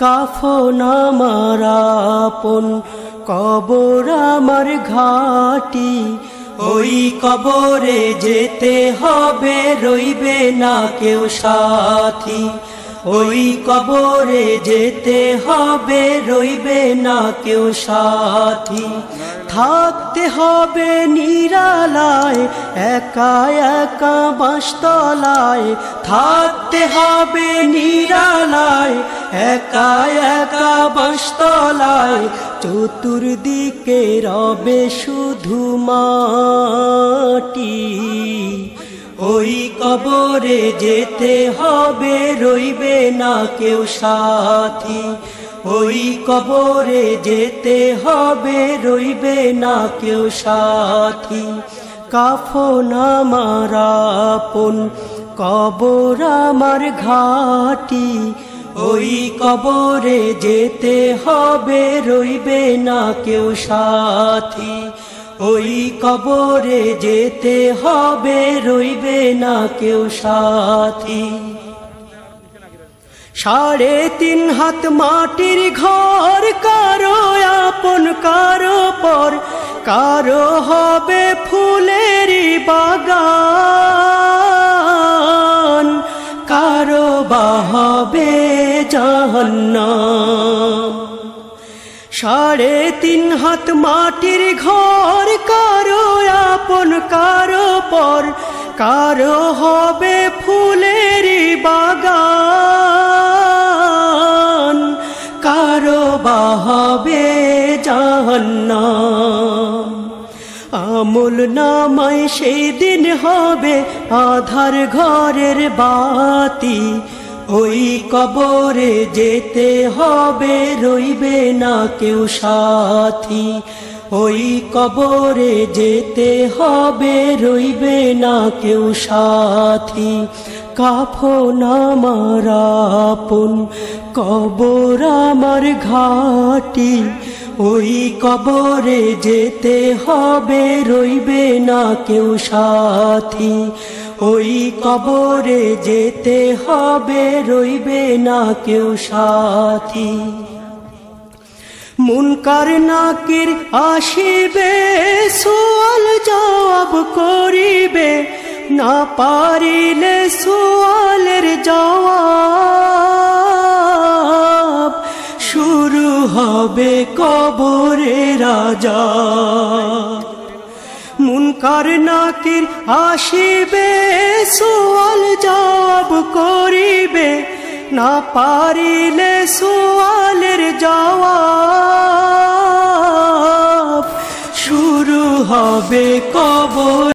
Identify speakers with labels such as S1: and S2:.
S1: কাফন আমার আপন, কবর আমার ঘাটি। ওই কবরে যেতে হবে, রইবে না কেউ সাথী। ওই কবরে যেতে হবে, রইবে না কেউ সাথী। থাকতে হবে নিরালায়, একা একা বাঁশতলায়। থাকতে হবে নিরালায়, একা একা বাঁশতলায়। চতুর্দিকে রবে শুধু মাটি। ওই কবরে যেতে হবে, রইবে না কেউ সাথী। ওই কবরে যেতে হবে, রইবে না কেউ সাথী। কাফন আমার আপন, কবর আমার ঘাটি। ওই কবরে যেতে হবে, রইবে না কেউ সাথী। ওই কবরে যেতে হবে, রইবে না কেউ সাথী। 3.5 হাত মাটির ঘর, কারো আপন কারো পর। কারো হবে ফুলেরই বাগান, কারো বা হবে জাহান্নাম। 3.5 হাত মাটির ঘর, কারো আপন কারো পর। কারো হবে ফুলেরই বাগান, কারো বা হবে জাহান্নাম। আমল নামায় সেই দিন হবে আধার ঘরের বাতি। ওই কবরে যেতে হবে, রইবে না কেউ সাথী। ওই কবরে যেতে হবে, রইবে না কেউ সাথী। কাফন আমার আপন, কবর আমার ঘাটি। ওই কবরে যেতে হবে, রইবে না কেউ সাথী। ওই কবরে যেতে হবে, রইবে না কেউ সাথী। মুনকার নাকির আসিবে, সুয়াল জবাব করিবে। না পারিলে সুয়ালের জবাব, শুরু হবে কবরের আযাব। মুনকার নাকির আসিবে, সুয়াল জবাব করিবে। না পারিলে সুয়ালের জবাব, শুরু হবে কবর।